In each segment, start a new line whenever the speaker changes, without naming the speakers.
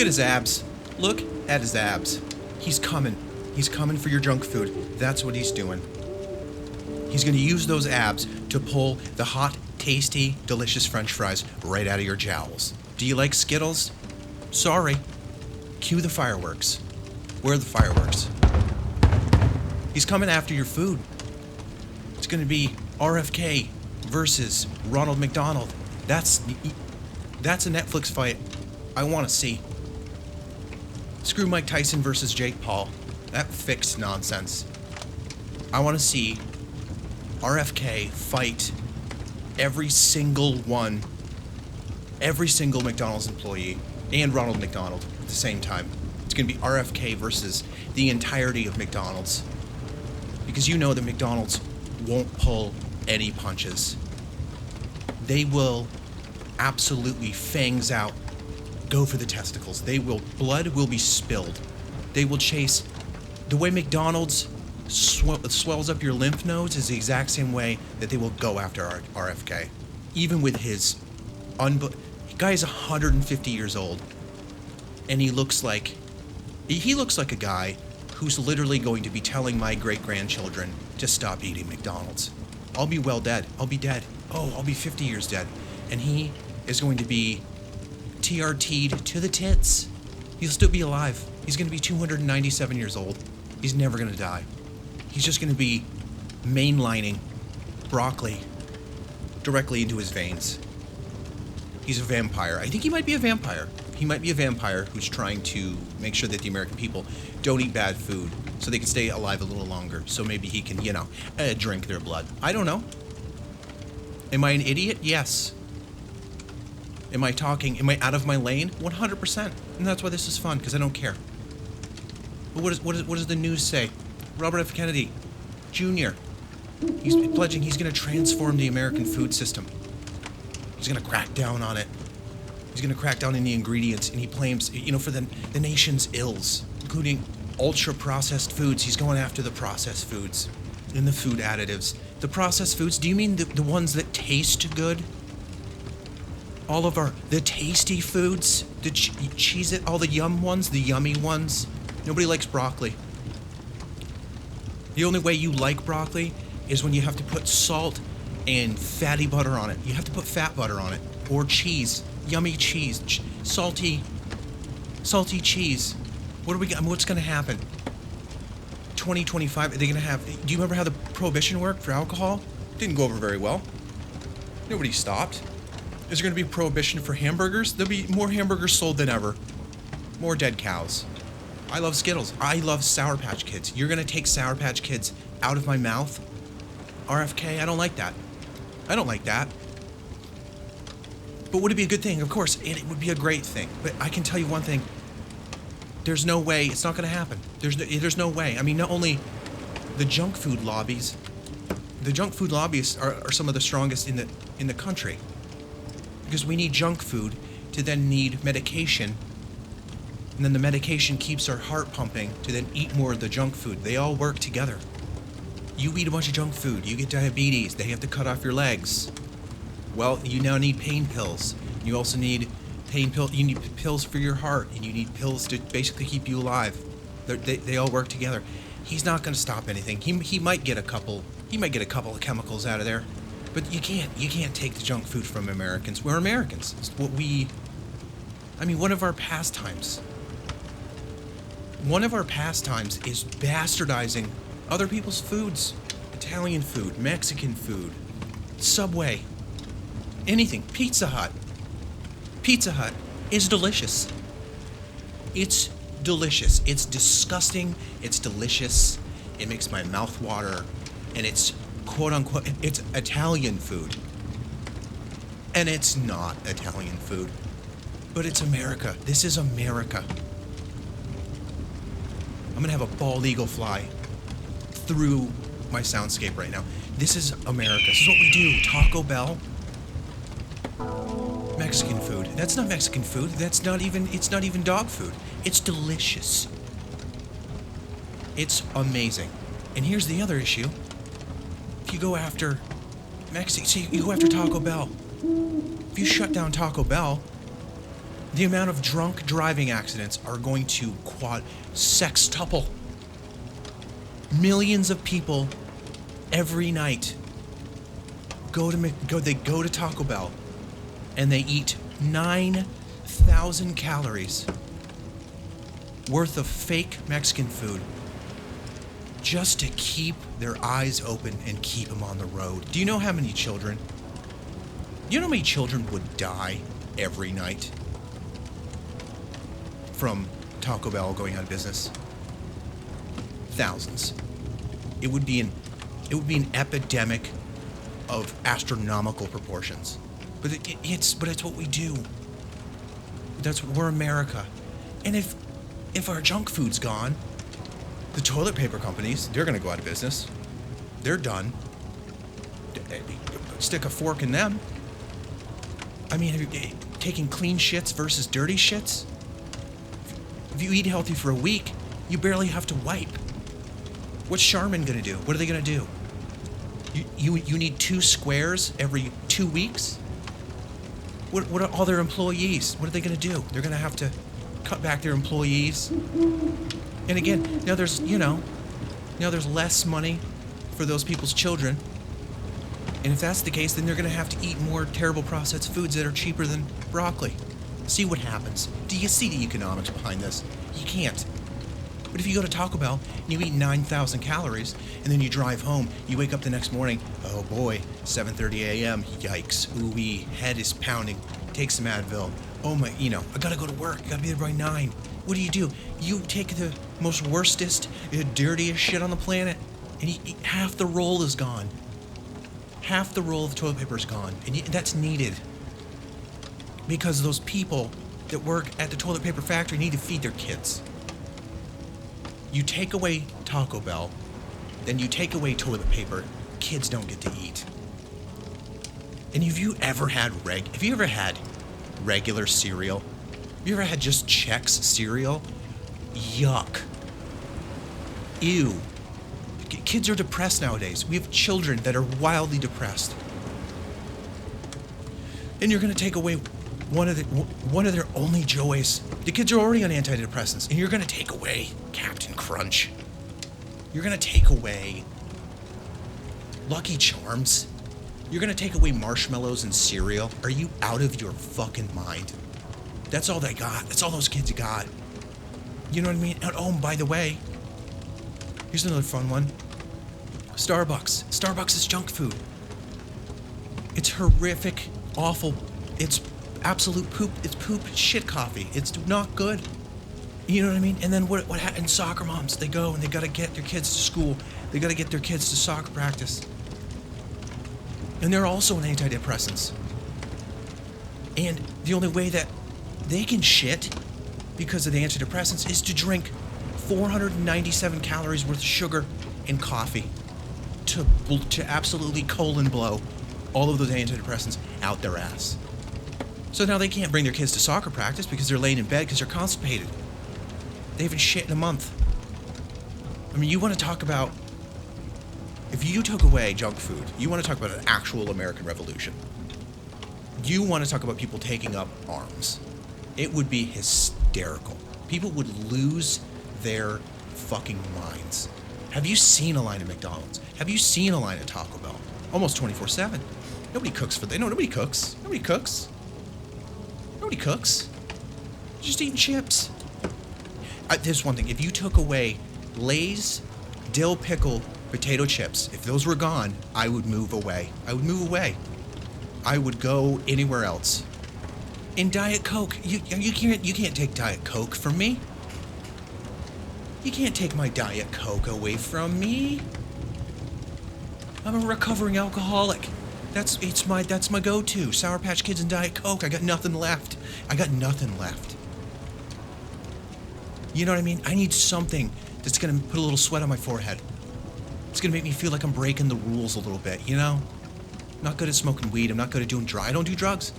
Look at his abs. Look at his abs. He's coming. He's coming for your junk food. That's what he's doing. He's going to use those abs to pull the hot, tasty, delicious French fries right out of your jowls. Do you like Skittles? Sorry. Cue the fireworks. Where are the fireworks? He's coming after your food. It's going to be RFK versus Ronald McDonald. That's a Netflix fight I want to see. Screw Mike Tyson versus Jake Paul. That fixed nonsense. I want to see RFK fight every single McDonald's employee and Ronald McDonald at the same time. It's going to be RFK versus the entirety of McDonald's. Because you know that McDonald's won't pull any punches. They will absolutely fangs out, go for the testicles. Blood will be spilled. They will chase. The way McDonald's swells up your lymph nodes is the exact same way that they will go after RFK. Even with his guy is 150 years old, and he looks like a guy who's literally going to be telling my great-grandchildren to stop eating McDonald's. I'll be well dead. I'll be dead. Oh, I'll be 50 years dead. And he is going to be TRT'd to the tits. He'll still be alive. He's going to be 297 years old. He's never going to die. He's just going to be mainlining broccoli directly into his veins. He's a vampire. I think he might be a vampire. He might be a vampire who's trying to make sure that the American people don't eat bad food so they can stay alive a little longer. So maybe he can, drink their blood. I don't know. Am I an idiot? Yes. Am I out of my lane? 100%. And that's why this is fun, because I don't care. But what does the news say? Robert F. Kennedy Jr. He's pledging he's going to transform the American food system. He's going to crack down on it. He's going to crack down on the ingredients, and he claims, for the nation's ills, including ultra-processed foods. He's going after the processed foods and the food additives. The processed foods, do you mean the ones that taste good? All of the tasty foods, the Cheez-It, all the yum ones, the yummy ones. Nobody likes broccoli. The only way you like broccoli is when you have to put salt and fatty butter on it. You have to put fat butter on it. Or cheese. Yummy cheese. Salty cheese. What's going to happen? 2025, are they going to have... Do you remember how the prohibition worked for alcohol? Didn't go over very well. Nobody stopped. Is there going to be prohibition for hamburgers? There'll be more hamburgers sold than ever. More dead cows. I love Skittles. I love Sour Patch Kids. You're going to take Sour Patch Kids out of my mouth? RFK, I don't like that. I don't like that. But would it be a good thing? Of course, it would be a great thing. But I can tell you one thing. There's no way. It's not going to happen. There's no way. I mean, not only the junk food lobbies. The junk food lobbyists are some of the strongest in the country. Because we need junk food to then need medication. And then the medication keeps our heart pumping to then eat more of the junk food. They all work together. You eat a bunch of junk food, you get diabetes, they have to cut off your legs. Well, you now need pain pills. You also need you need pills for your heart, and you need pills to basically keep you alive. They all work together. He's not going to stop anything. He might get a couple of chemicals out of there. But you can't take the junk food from Americans. We're Americans. It's what one of our pastimes is bastardizing other people's foods. Italian food, Mexican food, Subway, anything. Pizza Hut. Pizza Hut is delicious. It's delicious. It's disgusting. It's delicious. It makes my mouth water. And it's quote-unquote, it's Italian food. And it's not Italian food. But it's America. This is America. I'm gonna have a bald eagle fly through my soundscape right now. This is America. This is what we do. Taco Bell. Mexican food. That's not Mexican food. It's not even dog food. It's delicious. It's amazing. And here's the other issue. If you go after you go after Taco Bell. If you shut down Taco Bell, The amount of drunk driving accidents are going to sextuple. Millions of people every night go to Taco Bell and they eat 9,000 calories worth of fake Mexican food just to keep their eyes open and keep them on the road. Do you know how many children? You know how many children would die every night from Taco Bell going out of business? Thousands. It would be an epidemic of astronomical proportions. But it's what we do. We're America. And if our junk food's gone, the toilet paper companies, they're going to go out of business. They're done. Stick a fork in them. I mean, have you taking clean shits versus dirty shits? If you eat healthy for a week, you barely have to wipe. What's Charmin going to do? What are they going to do? You need 2 squares every 2 weeks? What are all their employees? What are they going to do? They're going to have to cut back their employees. And again, now there's less money for those people's children. And if that's the case, then they're going to have to eat more terrible processed foods that are cheaper than broccoli. See what happens. Do you see the economics behind this? You can't. But if you go to Taco Bell and you eat 9,000 calories, and then you drive home, you wake up the next morning, oh boy, 7:30 a.m., yikes, ooh-wee, head is pounding, take some Advil, oh my, I gotta go to work, gotta be there by 9. What do? You take the most worstest, dirtiest shit on the planet, and half the roll is gone. Half the roll of toilet paper is gone, and that's needed. Because those people that work at the toilet paper factory need to feed their kids. You take away Taco Bell, then you take away toilet paper, kids don't get to eat. And have you ever had regular cereal? Have you ever had just Chex cereal? Yuck. Ew. Kids are depressed nowadays. We have children that are wildly depressed. And you're going to take away one of their only joys. The kids are already on antidepressants, and you're going to take away Captain Crunch. You're going to take away Lucky Charms. You're going to take away marshmallows and cereal. Are you out of your fucking mind? That's all they got. That's all those kids got. You know what I mean? And, oh, and by the way, here's another fun one. Starbucks. Starbucks is junk food. It's horrific, awful. It's absolute poop. It's poop shit coffee. It's not good. You know what I mean? And then what happens? Soccer moms, they go and they got to get their kids to school. They got to get their kids to soccer practice. And they're also on antidepressants. And the only way that they can shit because of the antidepressants is to drink 497 calories worth of sugar and coffee to absolutely colon blow all of those antidepressants out their ass. So now they can't bring their kids to soccer practice because they're laying in bed because they're constipated. They haven't shit in a month. I mean, you want to talk about, if you took away junk food, you want to talk about an actual American revolution. You want to talk about people taking up arms. It would be hysterical. People would lose their fucking minds. Have you seen a line at McDonald's? Have you seen a line at Taco Bell? Almost 24/7. Nobody cooks for them. No, nobody cooks. Nobody cooks. Nobody cooks. Just eating chips. There's one thing. If you took away Lay's dill pickle potato chips, if those were gone, I would move away. I would go anywhere else. And Diet Coke. You can't take Diet Coke from me. You can't take my Diet Coke away from me. I'm a recovering alcoholic. That's my go-to. Sour Patch Kids and Diet Coke. I got nothing left. You know what I mean? I need something that's gonna put a little sweat on my forehead. It's gonna make me feel like I'm breaking the rules a little bit, you know? I'm not good at smoking weed. I'm not good at doing drugs. I don't do drugs.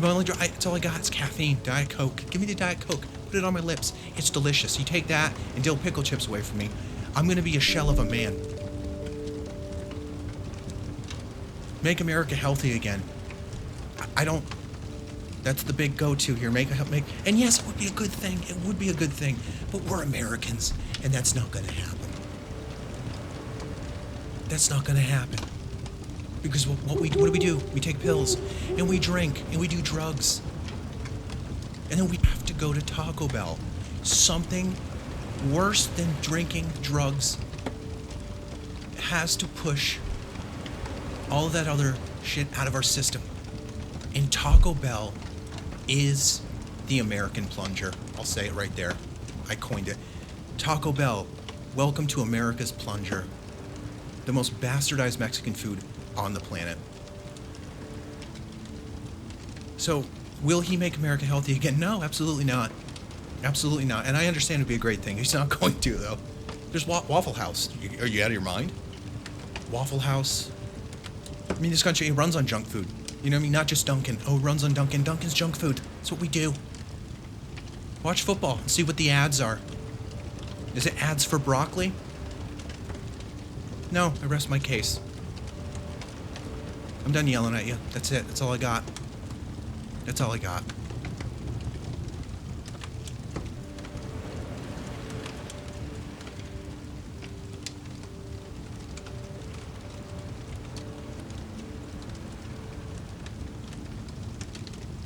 It's all I got. It's caffeine. Diet Coke. Give me the Diet Coke. Put it on my lips. It's delicious. You take that and dill pickle chips away from me, I'm gonna be a shell of a man. Make America healthy again. That's the big go-to here. And yes, it would be a good thing. It would be a good thing. But we're Americans, and that's not going to happen. That's not going to happen. Because what do we do? We take pills, and we drink, and we do drugs. And then we have to go to Taco Bell. Something worse than drinking drugs has to push all of that other shit out of our system. And Taco Bell is the American plunger. I'll say it right there. I coined it. Taco Bell, welcome to America's plunger. The most bastardized Mexican food on the planet. So, will he make America healthy again? No, absolutely not. Absolutely not. And I understand it'd be a great thing. He's not going to, though. There's Waffle House. Are you out of your mind? Waffle House. I mean, this country, it runs on junk food. You know what I mean? Not just Dunkin'. Oh, it runs on Dunkin'. Dunkin's junk food. That's what we do. Watch football and see what the ads are. Is it ads for broccoli? No, I rest my case. I'm done yelling at you. That's it. That's all I got. That's all I got.